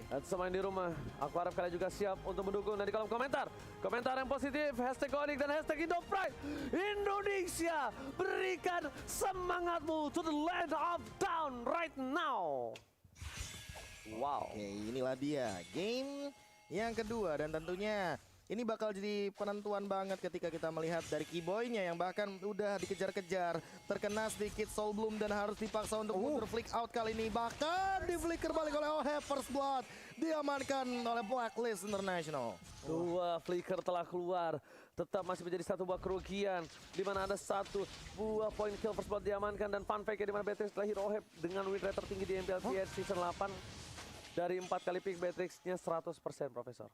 Dan semua yang di rumah, aku harap kalian juga siap untuk mendukung. Dan di kolom komentar, komentar yang positif, hashtag Onyx dan hashtag Indopride Indonesia. Berikan semangatmu to the land of down right now. Wow. Oke, inilah dia game yang kedua dan tentunya ini bakal jadi penentuan banget ketika kita melihat dari Keyboy-nya yang bahkan udah dikejar-kejar, terkena sedikit Soul Bloom dan harus dipaksa untuk mundur flick out kali ini. Bahkan di flicker balik oleh OHEB, First Blood diamankan oleh Blacklist International. Dua flicker telah keluar, tetap masih menjadi satu buah kerugian, di mana ada satu buah point kill First Blood diamankan. Dan fun fact-nya di mana Beatrix telah hero OHEB dengan win rate tertinggi di MPLPS season 8. Dari 4 kali pick Beatrix-nya 100% Profesor.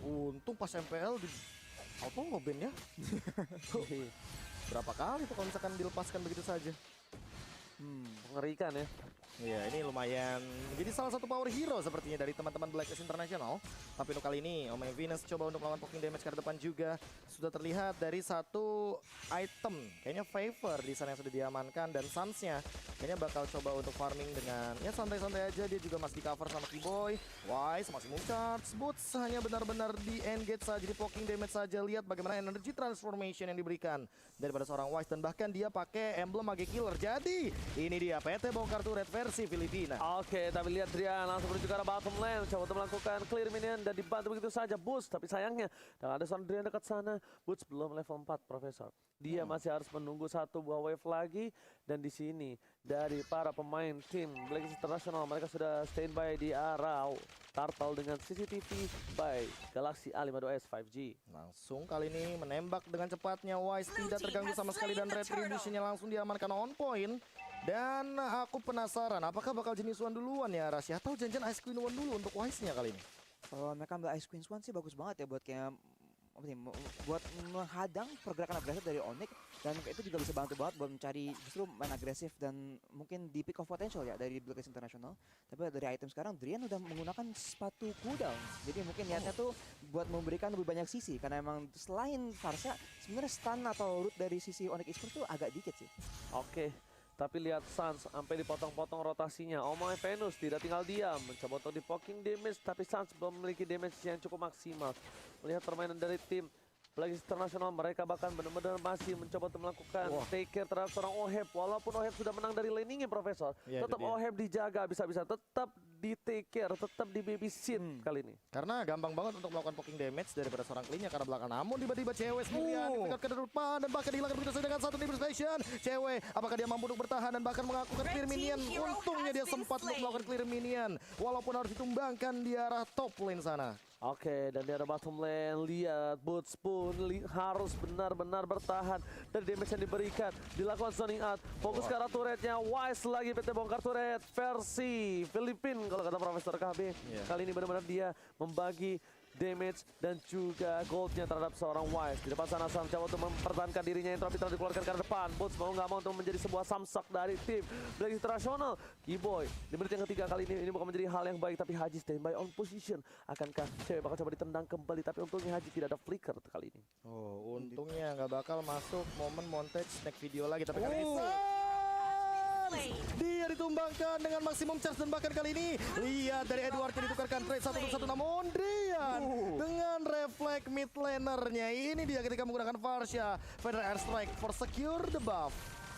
Untung pas MPL di auto nge-ban ya. Berapa kali tuh kalau misalkan dilepaskan begitu saja. Mengerikan ya. Iya, ini lumayan menjadi salah satu power hero sepertinya dari teman-teman Blacklist International. Tapi untuk kali ini, Omega Venus coba untuk melawan poking damage ke depan juga. Sudah terlihat dari satu item, kayaknya Favor di sana yang sudah diamankan. Dan Suns-nya kayaknya bakal coba untuk farming dengan ya santai-santai aja. Dia juga masih di cover sama Keyboy. Wise masih charge. Boots hanya benar-benar di engage saja, di poking damage saja. Lihat bagaimana energy transformation yang diberikan daripada seorang Wise. Dan bahkan dia pakai emblem Mage Killer. Jadi ini dia PT Bongkar Turret versi Filipina. Oke, tapi lihat Drian langsung menuju ke arah bottom lane, coba untuk melakukan clear minion dan dibantu begitu saja Boots. Tapi sayangnya, dan ada seorang Drian dekat sana. Boots belum level 4 Profesor. Dia masih harus menunggu satu buah wave lagi. Dan di sini dari para pemain tim Blacklist International, mereka sudah standby di arah Turtle dengan CCTV by Galaxy A52s 5G. Langsung kali ini menembak dengan cepatnya. Wise tidak terganggu sama sekali dan retribution-nya langsung diamankan on point. Dan aku penasaran apakah bakal jenis One duluan ya Rasya, atau janjian Ice Queen One dulu untuk Wise-nya kali ini. Kalau mereka ambil Ice Queen One sih bagus banget ya buat kayak buat menghadang pergerakan agresif dari Onyx, dan itu juga bisa bantu banget buat mencari justru main agresif dan mungkin di pick of potential ya dari Blacklist International. Tapi dari item sekarang Drian udah menggunakan sepatu cooldown, jadi mungkin niatnya tuh buat memberikan lebih banyak sisi, karena emang selain Farsa sebenarnya stun atau root dari sisi Onyx Esports tuh agak dikit sih. Oke. Tapi lihat Suns sampai dipotong-potong rotasinya. Omega Venus tidak tinggal diam, mencoba untuk di poking damage, tapi Suns belum memiliki damage yang cukup maksimal. Melihat permainan dari tim Blacklist International, mereka bahkan benar-benar masih mencoba untuk melakukan take care terhadap seorang OHEB. Walaupun OHEB sudah menang dari laningnya Profesor, tetap OHEB dijaga bisa-bisa, tetap di take care, tetap di babysit kali ini. Karena gampang banget untuk melakukan poking damage daripada seorang clean-nya karena belakang. Namun tiba-tiba cewek sendirian dipegat ke depan dan bahkan dihilangkan begitu saja dengan satu Nibblestation. Cewek, apakah dia mampu untuk bertahan dan bahkan melakukan clear minion? Untungnya dia sempat untuk melakukan clear minion, walaupun harus ditumbangkan di arah top lane sana. Oke, dan di arah bottom lane, lihat Boots pun harus benar-benar bertahan dari damage yang diberikan. Dilakukan zoning out, fokus ke arah turretnya. Wise lagi PT Bongkar Turret versi Filipina kalau kata Profesor KB. Kali ini benar-benar dia membagi damage dan juga goldnya terhadap seorang Wise. Di depan sana Sam coba untuk mempertahankan dirinya, yang telah dikeluarkan ke depan. Boots mau nggak mau untuk menjadi sebuah samsak dari tim Blacklist International. Keyboy di menit yang ketiga kali ini bukan menjadi hal yang baik, tapi Haji standby on position. Akankah cewek bakal coba ditendang kembali, tapi untungnya Haji tidak ada flicker kali ini. Oh, untungnya nggak bakal masuk momen montage snack video lagi, tapi kali ini dia ditumbangkan dengan maksimum charge. Dan bahkan kali ini lihat dari Edward yang ditukarkan trade 1-1, namun Drian dengan refleks mid lanernya. Ini dia ketika menggunakan Farsha Feather Airstrike for secure the buff.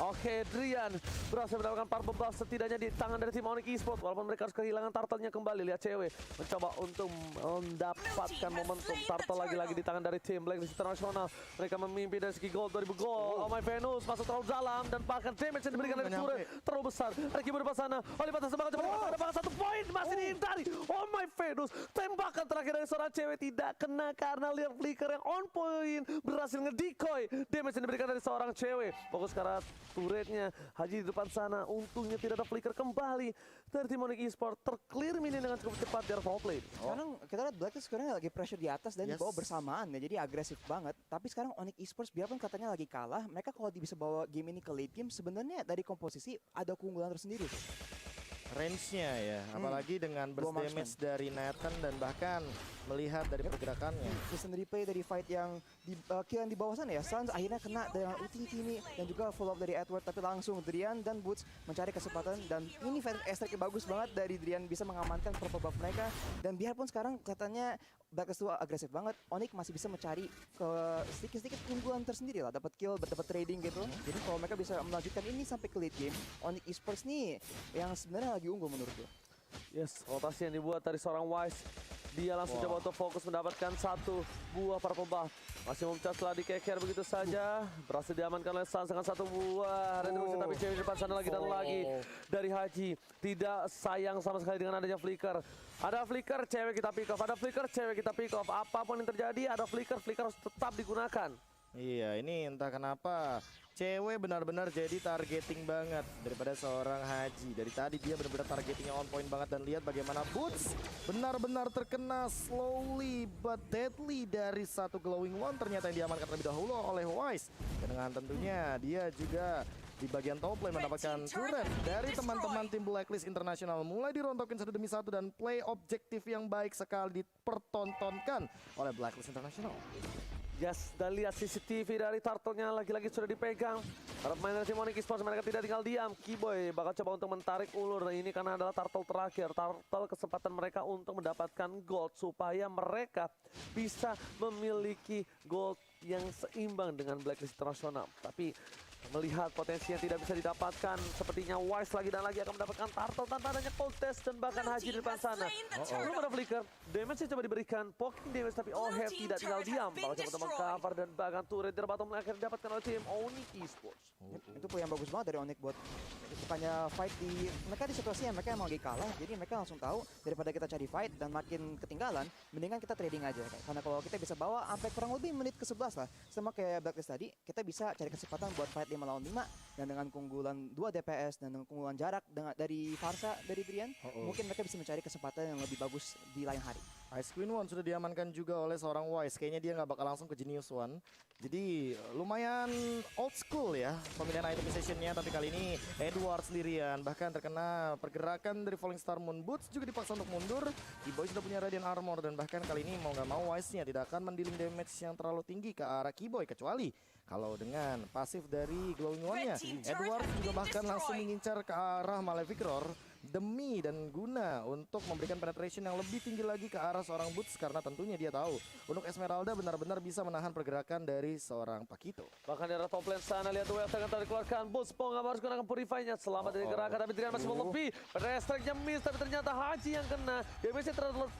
Oke, Drian berhasil mendapatkan power buff setidaknya di tangan dari tim Onyx Esports. Walaupun mereka harus kehilangan turtle-nya kembali. Lihat cewek mencoba untuk mendapatkan momentum. Turtle lagi-lagi di tangan dari tim Blacklist International. Mereka memimpin dari segi gold 2000 gold. Omega Venus masuk terlalu dalam dan bahkan damage yang diberikan dari turret terlalu besar. Ricky di depan sana. Oli batas semangat coba ada bahkan satu poin masih dihindari. Omega Venus, tembakan terakhir dari seorang cewek tidak kena karena lihat flicker yang on point berhasil ngedecoy damage yang diberikan dari seorang cewek. Fokus ke arah turretnya. Haji di depan sana, untungnya tidak ada flicker kembali dari tim Onyx Esports. Terclear minion dengan cukup cepat di arah top lane. Sekarang kita lihat Blacklist sekarang lagi pressure di atas dan di bawah bersamaan ya, jadi agresif banget. Tapi sekarang Onyx Esports biarpun katanya lagi kalah, mereka kalau bisa bawa game ini ke late game, sebenarnya dari komposisi ada keunggulan tersendiri. range-nya ya, apalagi dengan burst Dua damage dari Nathan dan bahkan melihat dari pergerakannya. Instant replay dari fight yang di kill yang di bawah sana ya. Suns akhirnya kena dengan ulti ini dan juga follow up dari Edward, tapi langsung Drian dan Boots mencari kesempatan, dan ini fight strike bagus banget dari Drian, bisa mengamankan purple buff mereka. Dan biarpun sekarang kelihatannya Blacklist itu agresif banget, Onyx masih bisa mencari ke sedikit-sedikit keunggulan tersendiri lah, dapat kill, dapat trading gitu. Jadi kalau mereka bisa melanjutkan ini sampai ke late game, Onyx Esports nih yang sebenarnya lagi unggul menurut gue. Yes, rotasi yang dibuat dari seorang Wise. Dia langsung coba untuk fokus mendapatkan satu buah purple buff. Masih memecah setelah dikeker begitu saja. Berhasil diamankan oleh Suns dengan satu buah retribusi, tapi cewek di depan sana lagi dan lagi dari Haji. Tidak sayang sama sekali dengan adanya flicker. Ada flicker, cewek kita pick off. Ada flicker, cewek kita pick off. Apapun yang terjadi, ada flicker, flicker harus tetap digunakan. Iya, ini entah kenapa cewek benar-benar jadi targeting banget daripada seorang Haji. Dari tadi dia benar-benar targetingnya on point banget, dan lihat bagaimana Boots benar-benar terkena slowly but deadly dari satu glowing one ternyata yang diamankan terlebih dahulu oleh Wise. Dan dengan tentunya dia juga di bagian top lane mendapatkan turret dari teman-teman tim Blacklist International. Mulai dirontokin satu demi satu dan play objektif yang baik sekali dipertontonkan oleh Blacklist International. Yes, dan lihat CCTV dari Turtle-nya lagi-lagi sudah dipegang. Para pemain dari tim Onyx Esports, mereka tidak tinggal diam. Kiboy bakal coba untuk menarik ulur. Ini karena adalah Turtle terakhir. Turtle kesempatan mereka untuk mendapatkan gold supaya mereka bisa memiliki gold yang seimbang dengan Blacklist International. Tapi melihat potensi yang tidak bisa didapatkan, sepertinya Wise lagi dan lagi akan mendapatkan Turtle tanpa adanya contest dan bahkan Haji di depan sana. Belum ada flicker, damage coba diberikan, poking damage, tapi Oheb tidak tinggal diam. Bakal coba untuk meng-cover dan bahkan turret dari bottom lane akhirnya didapatkan oleh tim Onyx Esports. Itu poin yang bagus banget dari Onyx buat bukannya fight di mereka di situasi yang mereka emang lagi kalah, jadi mereka langsung tahu daripada kita cari fight dan makin ketinggalan, mendingan kita trading aja. Karena kalau kita bisa bawa sampai kurang lebih menit ke 11 lah, sama kayak Blacklist tadi, kita bisa cari kesempatan buat fight 5 lawan 5, dan dengan keunggulan 2 DPS dan dengan keunggulan jarak dari Farsa, dari Drian, mungkin mereka bisa mencari kesempatan yang lebih bagus di lain hari. Ice Queen One sudah diamankan juga oleh seorang Wise. Kayaknya dia nggak bakal langsung ke Genius One. Jadi lumayan old school ya pemilihan itemizationnya. Tapi kali ini Edward sendirian. Bahkan terkena pergerakan dari Falling Star Moon. Boots juga dipaksa untuk mundur. Kiboy sudah punya Radiant Armor. Dan bahkan kali ini mau nggak mau Wise-nya tidak akan mendealing damage yang terlalu tinggi ke arah Kiboy. Kecuali kalau dengan pasif dari Glowing One-nya. Edward juga bahkan langsung mengincar ke arah Malefic Roar demi dan guna untuk memberikan penetration yang lebih tinggi lagi ke arah seorang Boots, karena tentunya dia tahu untuk Esmeralda benar-benar bisa menahan pergerakan dari seorang Pakito. Bahkan di arah top lane sana, lihat WF yang tadi dikeluarkan. Boots Pong harus gunakan Purify-nya. Selamat dari gerakan, tapi Drian masih lebih. Strike-nya miss, tapi ternyata Haji yang kena. Damage-nya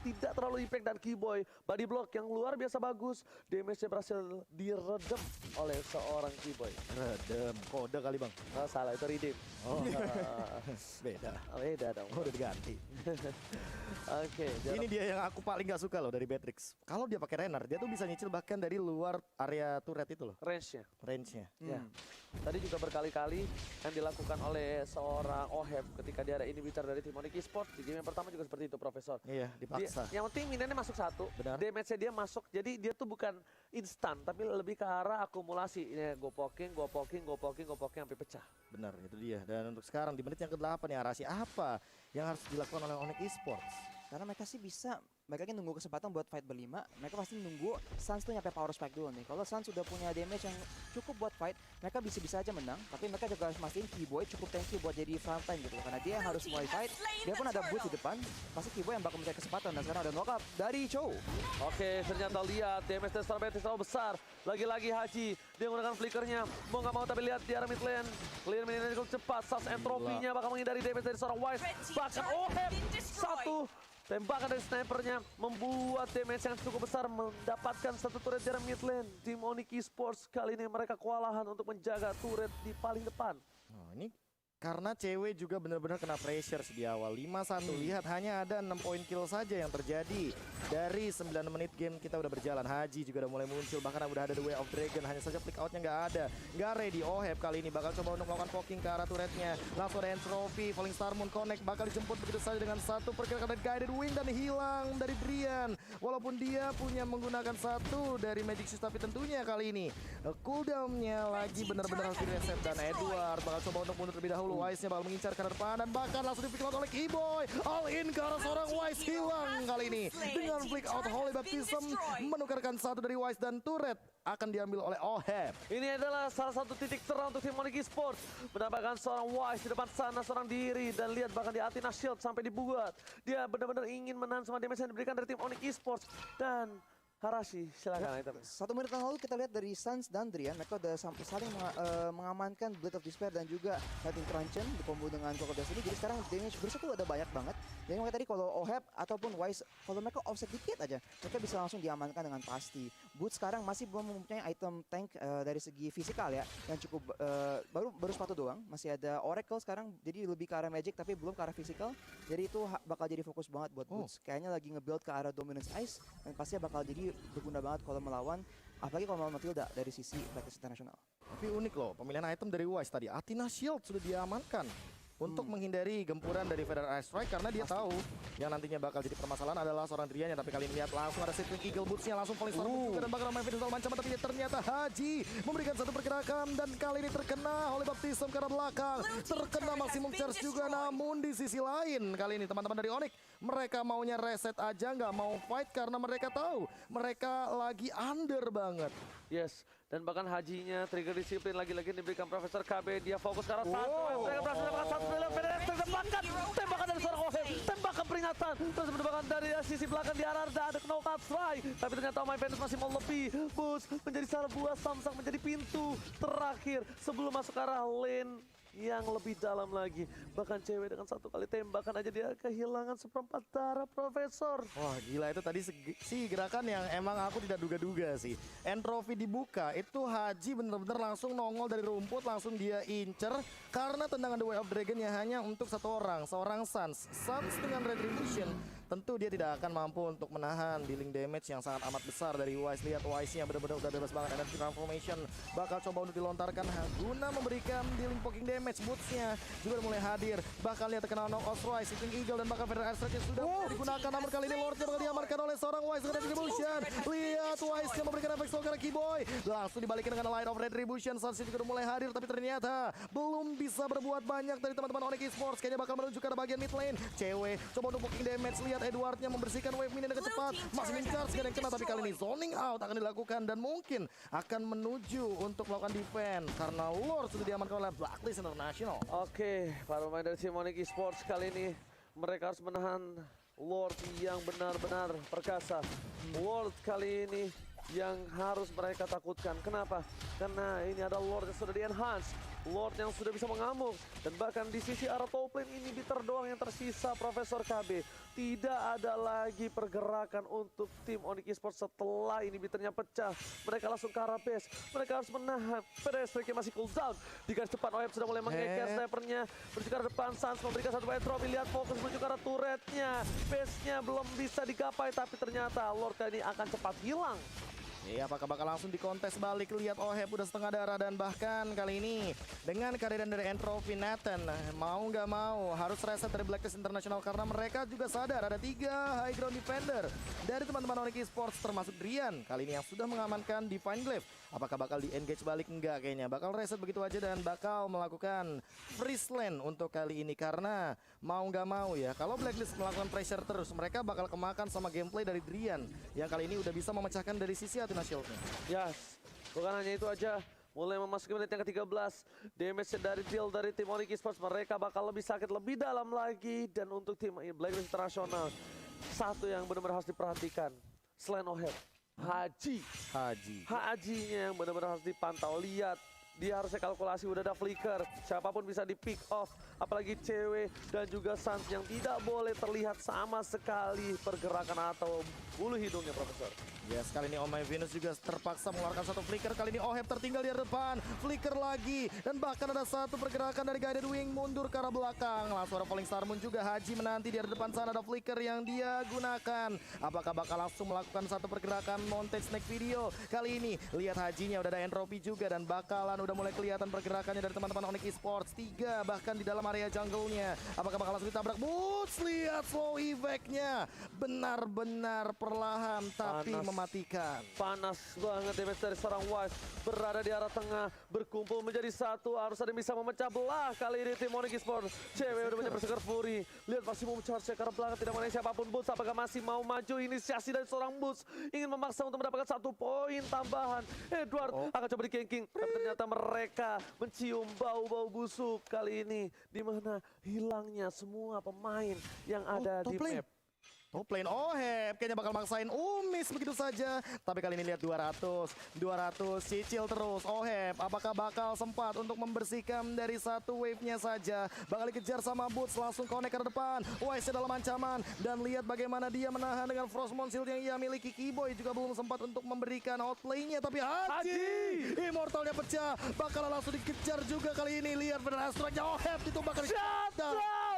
tidak terlalu impact, dan Kiboy body block yang luar biasa bagus. Damage-nya berhasil diredem oleh seorang Kiboy. Redem, kode kali bang. Oh, salah, itu redeem. Oh, beda. Beda dong. Oh, udah diganti. Oke, Ini dia yang aku paling gak suka loh dari Beatrix. Kalau dia pakai Renner, dia tuh bisa nyicil bahkan dari luar area turret itu loh. range-nya. Range-nya. Ya. Tadi juga berkali-kali yang dilakukan oleh seorang Oheb ketika dia ada inhibitor dari tim Onyx Esports. Di game yang pertama juga seperti itu, Profesor. Iya, dipaksa. Yang penting minionnya masuk satu, Benar. damage-nya dia masuk. Jadi dia tuh bukan instan, tapi lebih ke arah akumulasi. Ini go poking sampai pecah. Benar, itu dia. Dan untuk sekarang di menit yang ke-8 ya, rahasia apa yang harus dilakukan oleh Onyx Esports? Karena mereka sih bisa, mereka kan nunggu kesempatan buat fight berlima, mereka pasti nunggu Suns tuh nyampe power spike dulu nih. Kalau Suns sudah punya damage yang cukup buat fight, mereka bisa-bisa aja menang, tapi mereka juga harus mastiin Kiboy cukup tanky buat jadi frontline gitu. Karena dia yang harus mulai fight, dia pun ada boots di depan, pasti Kiboy yang bakal mencari kesempatan, dan sekarang ada knock up dari Chow. Oke, ternyata lihat damage dari Starbetis terlalu besar. Lagi-lagi Haji, dia menggunakan flickernya. Mau nggak mau, tapi lihat di arah mid lane. Clear minionnya cukup cepat, Sas entropinya bakal menghindari damage dari seorang Wise. Bahkan Oheb, satu tembakan dari snipernya membuat damage yang cukup besar, mendapatkan satu turret dari mid lane. Tim Onyx Esports kali ini mereka kewalahan untuk menjaga turret di paling depan. Nah, ini karena cewek juga benar-benar kena pressure di awal. 5-1, lihat hanya ada 6 poin kill saja yang terjadi. Dari 9 menit game kita udah berjalan. Haji juga udah mulai muncul, bahkan udah ada The Way of Dragon. Hanya saja flick outnya nggak ada. Nggak ready. Oheb kali ini bakal coba untuk melakukan poking ke arah turretnya. Langsung ada entropy, Falling Star Moon connect, bakal dijemput begitu saja dengan satu pergerakan dari Guided Wing dan hilang dari Drian. Walaupun dia punya menggunakan satu dari Magic Shoes, tapi tentunya kali ini cooldownnya lagi benar-benar harus di reset. Dan Edward bakal coba untuk mundur terlebih dahulu. dulu. Wise-nya bakal mengincar ke depan dan bahkan langsung di-pick out oleh Keyboy. All in ke arah seorang Wise, hilang kali ini. Dengan flick out Holy Baptism menukarkan satu dari Wise dan turret akan diambil oleh Oheb. Ini adalah salah satu titik terang untuk tim Onyx Esports. Mendapatkan seorang Wise di depan sana, seorang diri. Dan lihat bahkan di Athena Shield sampai dibuat. Dia benar-benar ingin menahan semua damage yang diberikan dari tim Onyx Esports. Dan Harashi, silakan. 1 menit yang lalu kita lihat dari Suns dan Drian, mereka udah saling mengamankan Blade of Despair dan juga Lightning Truncheon di combo dengan Clock of Destiny. Jadi sekarang damage burst itu ada banyak banget. Jadi makanya tadi kalau Oheb ataupun Wise, kalau mereka offset dikit aja, mereka bisa langsung diamankan dengan pasti. Boots sekarang masih belum mempunyai item tank dari segi fisikal ya, yang cukup baru sepatu doang. Masih ada Oracle sekarang, jadi lebih ke arah magic tapi belum ke arah fisikal. Jadi itu bakal jadi fokus banget buat Boots. Kayaknya lagi nge-build ke arah Dominance Ice dan pastinya bakal jadi berguna banget kalau melawan, apalagi kalau melawan Matilda dari sisi Blacklist International. Tapi unik loh, pemilihan item dari Wise tadi. Athena Shield sudah diamankan untuk menghindari gempuran dari Federal Air Strike karena dia tahu yang nantinya bakal jadi permasalahan adalah seorang Drian. Tapi kali ini lihat langsung ada Sitting Eagle Boots-nya langsung Falling Star juga dan bakal main Fidel Mancam, tapi ternyata Haji memberikan satu pergerakan dan kali ini terkena oleh Baptism ke arah belakang. Terkena Maximum Charge juga, namun di sisi lain kali ini teman-teman dari Onyx mereka maunya reset aja, nggak mau fight karena mereka tahu mereka lagi under banget. Yes, dan bahkan Hajinya trigger disiplin lagi-lagi diberikan Profesor KB. Dia fokus ke arah satu. Mereka berhasil mendapatkan satu pilihan PDS. Tembakan dari seorang Oheb. Tembakan peringatan. Terus mendapatkan dari sisi belakang di arah ada knockout strike. Tapi ternyata My Venus masih mau lebih. Boost menjadi salah buah Samsung menjadi pintu terakhir sebelum masuk ke arah lane yang lebih dalam lagi. Bahkan cewek dengan satu kali tembakan aja dia kehilangan seperempat darah Profesor. Wah gila, itu tadi sih gerakan yang emang aku tidak duga-duga sih. Entropy dibuka, itu Haji bener-bener langsung nongol dari rumput, langsung dia incer. Karena tendangan The Way of Dragon ya hanya untuk satu orang, seorang Suns. Suns dengan Retribution tentu dia tidak akan mampu untuk menahan dealing damage yang sangat amat besar dari Wise. Lihat Wise-nya benar-benar udah bebas banget. Energy Transformation bakal coba untuk dilontarkan guna memberikan dealing poking damage. Boots-nya juga udah mulai hadir. Bahkan lihat terkena knock out Wise, Sitting Eagle dan bahkan Federal Air Strike sudah digunakan. Namun kali ini Lord-nya bakal diamarkan oleh seorang Wise dengan Retribution. Lihat Wise-nya memberikan efek slow ke Keyboy. Langsung dibalikin dengan Light of Retribution. Suns juga udah mulai hadir tapi ternyata belum bisa berbuat banyak dari teman-teman Onyx Esports. Kayaknya bakal menuju ke bagian mid lane. Cewek coba untuk poking damage. Lihat Edwardnya membersihkan wave minion dengan cepat. Masih mencharge yang kena tapi kali ini zoning out akan dilakukan dan mungkin akan menuju untuk melakukan defense karena Lord sudah diamankan oleh Blacklist International. Oke, para pemain dari tim Onyx Esports kali ini mereka harus menahan Lord yang benar-benar perkasa. Lord kali ini yang harus mereka takutkan. Kenapa? Karena ini ada Lord yang sudah di-enhance. Lord yang sudah bisa mengamuk. Dan bahkan di sisi arah top lane ini inhibitor doang yang tersisa Profesor KB. Tidak ada lagi pergerakan untuk tim Onyx Esports setelah inhibitornya pecah. Mereka langsung ke arah base. Mereka harus menahan. Pedestrian masih cooldown. Di garis depan Oheb sudah mulai mengeker snipernya. Menuju ke arah depan, Suns memberikan satu entropy. Lihat fokus menuju ke arah turretnya. Base-nya belum bisa digapai. Tapi ternyata Lord kali ini akan cepat hilang. Iya, apakah bakal langsung dikontes balik? Lihat Oheb udah setengah darah dan bahkan kali ini dengan kehadiran dari Entropy, Nathan mau nggak mau harus reset dari Blacklist International karena mereka juga sadar ada 3 high ground defender dari teman-teman Onyx Esports termasuk Drian kali ini yang sudah mengamankan Divine Glaive. Apakah bakal di-engage balik? Enggak kayaknya. Bakal reset begitu aja dan bakal melakukan freeze lane untuk kali ini karena mau nggak mau ya. Kalau Blacklist melakukan pressure terus, mereka bakal kemakan sama gameplay dari Drian yang kali ini udah bisa memecahkan dari sisi Athena Shield-nya. Yes, bukan hanya itu aja. Mulai memasuki menit yang ke-13, damage dari deal dari tim Onyx Esports mereka bakal lebih sakit lebih dalam lagi. Dan untuk tim Blacklist International, satu yang benar-benar harus diperhatikan selain Oheb, Hajinya yang benar-benar harus dipantau. Lihat, dia harusnya kalkulasi, udah ada flicker, siapapun bisa di pick off, apalagi cewek dan juga Suns yang tidak boleh terlihat sama sekali pergerakan atau bulu hidungnya Profesor. Yes, kali ini Oh My Venus juga terpaksa mengeluarkan satu flicker. Kali ini Oheb tertinggal di depan, flicker lagi. Dan bahkan ada satu pergerakan dari Guided Wing mundur ke arah belakang. Langsung ada Falling Star Moon juga. Haji menanti di depan sana ada flicker yang dia gunakan. Apakah bakal langsung melakukan satu pergerakan montage snake video? Kali ini lihat Hajinya udah ada entropy juga dan bakalan udah mulai kelihatan pergerakannya dari teman-teman Onyx Esports. 3 bahkan di dalam area jungle-nya. Apakah bakal langsung ditabrak? Boots, lihat slow evac-nya. Benar-benar perlahan tapi Panas. mematikan. Panas banget damage dari seorang Wise. Berada di arah tengah, berkumpul menjadi satu. Harus ada yang bisa memecah belah kali ini tim Onyx Esports. Cewek udah banyak bersegar Fury. Lihat maksimum charge ke arah belakang, tidak mengenai siapapun. Boots apakah masih mau maju? Inisiasi dari seorang Boots ingin memaksa untuk mendapatkan 1 poin tambahan. Edward akan coba di-ganking, tapi ternyata mereka mencium bau-bau busuk kali ini, di mana hilangnya semua pemain yang ada top di lane. map. Top lane Oheb kayaknya bakal maksain Umis begitu saja. Tapi kali ini lihat 200 cicil terus. Oheb apakah bakal sempat untuk membersihkan dari satu wave-nya saja. Bakal dikejar sama Boots, langsung connect ke depan. Wise dalam ancaman. Dan lihat bagaimana dia menahan dengan Frostmourne Shield yang ia miliki. Keyboy juga belum sempat untuk memberikan outplay-nya. Tapi Haji Immortalnya pecah. Bakal langsung dikejar juga kali ini. Lihat benar Astra-nya Oheb ditumbangkan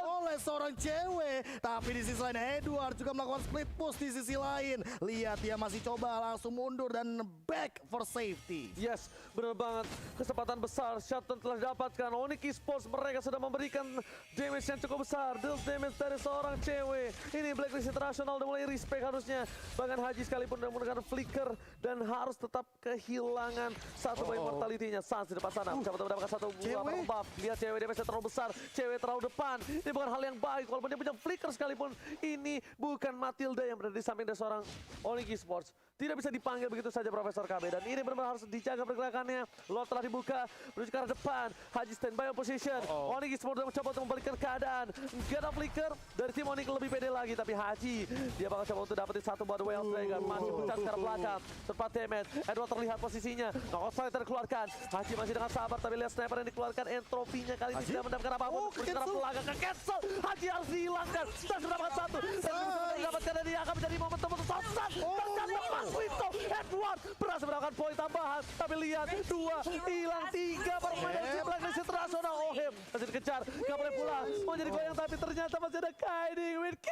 oleh seorang cewek. Tapi di sisi lain Edward juga melakukan split push di sisi lain. Lihat dia masih coba langsung mundur dan back for safety. Yes, benar banget. Kesempatan besar Shutton telah didapatkan. Onyx Esports mereka sudah memberikan damage yang cukup besar. Deal damage dari seorang cewek. Ini Blacklist International udah mulai respect harusnya. Bahkan Haji sekalipun udah menggunakan flicker dan harus tetap kehilangan satu poin mortality-nya. Sans di depan sana mencoba untuk mendapatkan satu buah buff. Lihat cewek damage-nya terlalu besar. Cewek terlalu depan. Ini bukan hal yang baik walaupun dia punya flicker sekalipun. Ini bukan Matilda yang berada di samping dari seorang Onyx Esports. Tidak bisa dipanggil begitu saja Profesor KB. Dan ini benar-benar harus dijaga pergerakannya. Lot telah dibuka menuju ke arah depan. Haji standby on position. Onyx Esports mencoba untuk membalikan keadaan. Gak ada flicker dari tim Onyx lebih pede lagi. Tapi Haji dia bakal coba untuk dapetin satu buat Wild Dragon. Masih puncak ke arah belakang. Tepat damage. Edward terlihat posisinya. Knockout Slider dikeluarkan. Haji masih dengan sabar. Tapi lihat sniper yang dikeluarkan. Entropinya kali ini tidak mendapatkan apapun. Menuju ke arah belakang. Ke-cancel. Haji harus dihilangkan. Dan sudah mendapatkan satu. Dan mendapatkan dan dia akan menjadi momentum untuk Sansan. Ternyata Mas Wito. Edward berhasil mendapatkan poin tambahan. Tapi lihat. 2 hilang 3 permain dari tim Blacklist International. Oheb masih dikejar. Gak boleh pulang. Mau jadi goyang tapi ternyata masih ada Kaiding with Q.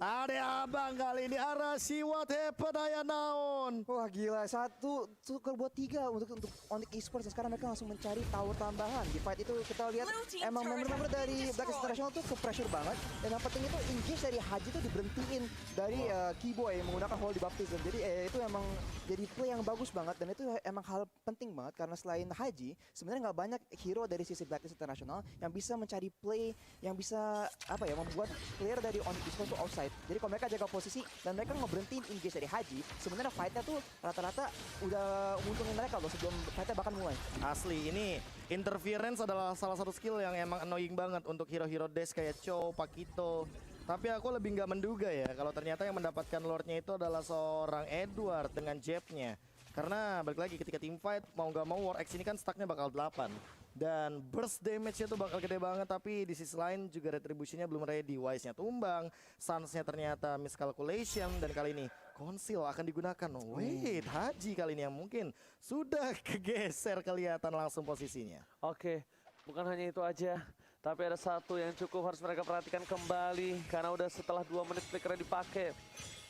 Ada abang kali ini Arashi what happened ayah naon. Wah gila, satu tukar buat 3 untuk Onyx Esports. Dan sekarang mereka langsung mencari tower tambahan. Di fight itu kita lihat emang member-member dari Blacklist International tuh ke pressure banget. Dan yang penting itu engage dari Haji tuh diberhentiin dari Keyboy menggunakan Holy Baptism. Jadi itu emang jadi play yang bagus banget. Dan itu emang hal penting banget karena selain Haji sebenarnya nggak banyak hero dari sisi Blacklist International yang bisa mencari play yang bisa apa ya membuat player dari Onyx Esports tuh outside. Jadi kalau mereka jaga posisi dan mereka ngeberhentiin engage dari Haji, sebenarnya fightnya tuh rata-rata udah nguntungin mereka loh sebelum fightnya bahkan mulai. Asli ini interference adalah salah satu skill yang emang annoying banget untuk hero-hero Dash kayak Cho, Pakito. Tapi aku lebih nggak menduga ya kalau ternyata yang mendapatkan lordnya itu adalah seorang Edward dengan jabnya. Karena balik lagi ketika team fight mau nggak mau War X ini kan stacknya bakal 8. Dan burst damage-nya tuh bakal gede banget. Tapi di sisi lain juga retribution-nya belum ready. Wise-nya tumbang, Sans-nya ternyata miscalculation. Dan kali ini Conceal akan digunakan. Wait, Haji kali ini yang mungkin sudah kegeser kelihatan langsung posisinya. Oke, bukan hanya itu aja. Tapi ada satu yang cukup harus mereka perhatikan kembali. Karena udah setelah 2 menit flickernya dipakai.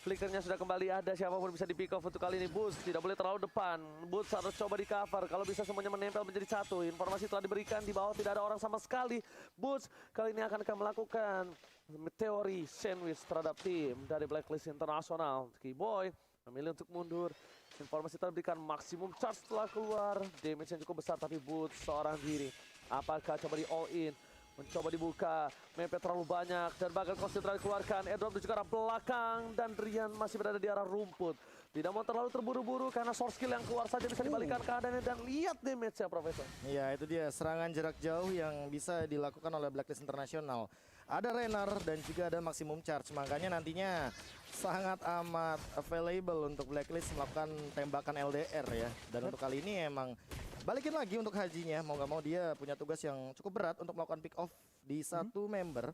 Flickernya sudah kembali ada, siapapun bisa di pick off untuk kali ini. Boots tidak boleh terlalu depan. Boots harus coba di cover. Kalau bisa semuanya menempel menjadi satu. Informasi telah diberikan di bawah tidak ada orang sama sekali. Boots kali ini akan melakukan teori sandwich terhadap tim dari Blacklist International. Keyboy memilih untuk mundur. Informasi telah diberikan, maksimum charge telah keluar. Damage yang cukup besar tapi Boots seorang diri. Apakah coba di all in? Mencoba dibuka, mepet terlalu banyak dan bahkan konsentrasi dikeluarkan. Edward menuju ke arah belakang dan Rian masih berada di arah rumput. Tidak mau terlalu terburu-buru karena source skill yang keluar saja bisa dibalikan keadaannya dan lihat damage-nya Profesor. Iya itu dia serangan jarak jauh yang bisa dilakukan oleh Blacklist International. Ada Renar dan juga ada maximum charge, makanya nantinya sangat amat available untuk Blacklist melakukan tembakan LDR ya. Dan untuk kali ini emang balikin lagi untuk Hajinya, mau gak mau dia punya tugas yang cukup berat untuk melakukan pick off di satu member.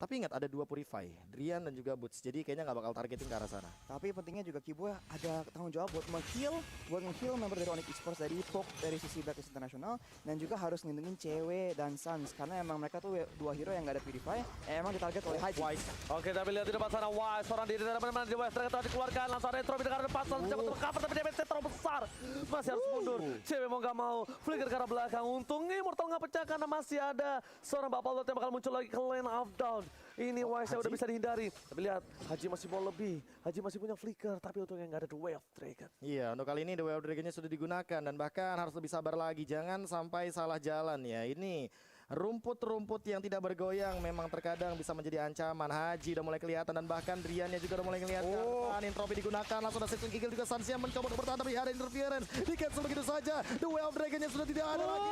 Tapi ingat ada 2 Purify, Drian dan juga Boots. Jadi kayaknya nggak bakal targeting ke arah sana. Tapi pentingnya juga Kibo ada tanggung jawab buat nge-heal member dari Onyx Esports dari Poke dari sisi Blacklist International, dan juga harus ngelindungin cewek dan Suns karena emang mereka tuh 2 hero yang nggak ada Purify, emang ditarget oleh Haji. Wise. Oke, tapi lihat di depan sana Wise, seorang diri dari mana di Wise telah dikeluarkan, langsung ada Retro di dekat depan, langsung coba untuk cover tapi damage terlalu besar. Masih harus mundur. Cewek mau gak mau flicker ke arah belakang. Untungnya Immortal nggak pecah karena masih ada seorang Bapak Lot yang bakal muncul lagi ke lane of down. Ini Wise udah bisa dihindari. Tapi lihat, Haji masih mau lebih. Haji masih punya flicker, tapi untungnya nggak ada The Way of Dragon. Iya, untuk kali ini The Way of Dragon-nya sudah digunakan dan bahkan harus lebih sabar lagi. Jangan sampai salah jalan ya. Ini rumput-rumput yang tidak bergoyang memang terkadang bisa menjadi ancaman. Haji udah mulai kelihatan dan bahkan Driannya juga udah mulai kelihatan. Intropi digunakan, langsung ada Sitting Eagle juga Sansia mencoba untuk bertahan tapi ada interference. Di cancel begitu saja. The Way of Dragon-nya sudah tidak ada lagi.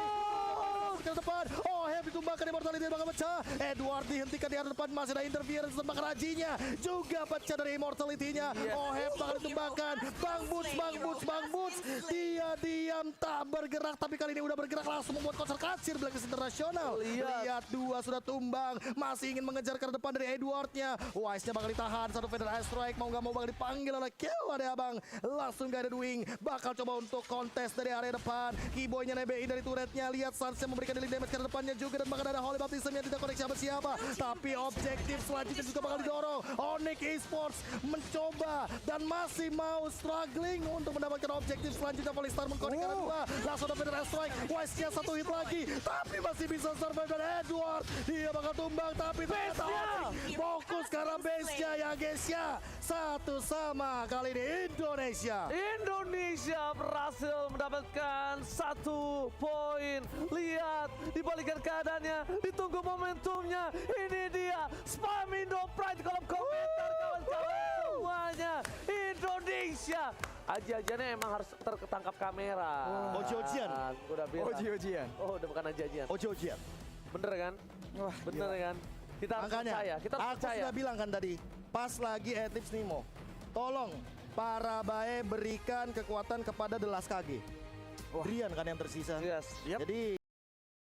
Ke depan, Oheb ditumbangkan, Immortality bakal pecah. Edward dihentikan di arah depan, masih ada interference dan bahkan Hajinya juga pecah dari Immortality-nya. Oheb bakal ditumbangkan. Bang Boots, dia diam tak bergerak, tapi kali ini udah bergerak langsung membuat konser kacir Blacklist International. Lihat 2 sudah tumbang, masih ingin mengejar ke depan dari Edwardnya. Wise-nya bakal ditahan, satu Feather Eye Strike mau nggak mau bakal dipanggil oleh Kill ada abang. Langsung Guided Wing, bakal coba untuk kontes dari area depan. Keyboy-nya nebein dari turretnya, lihat Suns yang memberikan dealing damage ke depannya juga dan bahkan ada Holy Baptism yang tidak koneksi sama siapa. Tapi objektif selanjutnya juga bakal didorong. Onyx Esports mencoba dan masih mau struggling untuk mendapatkan objektif selanjutnya. Polystar mengkonek arah 2. Langsung ada Feather Eye Strike. Wise-nya 1 hit lagi, tapi masih bisa survive dan Edward. Dia bakal tumbang tapi ternyata Onyx fokus karena base-nya ya guys ya. 1-1 kali ini Indonesia Berhasil mendapatkan 1 poin. Lihat, dibalikan keadaannya, ditunggu momentumnya. Ini dia, spam Indo Pride kolom komentar kawan-kawan semuanya. Indonesia. Aji-ajiannya emang harus tertangkap kamera. Oji-ojian. Udah bilang. Oji-ojian. Oh, udah bukan aji-ajian. Oji-ojian. Bener kan? Wah, Bener kan? Kita harus Makanya, percaya. Kita harus aku percaya. sudah bilang kan tadi, pas lagi Eclipse Nemo, tolong para bae berikan kekuatan kepada The Last KG. Drian kan yang tersisa. Yes. Jadi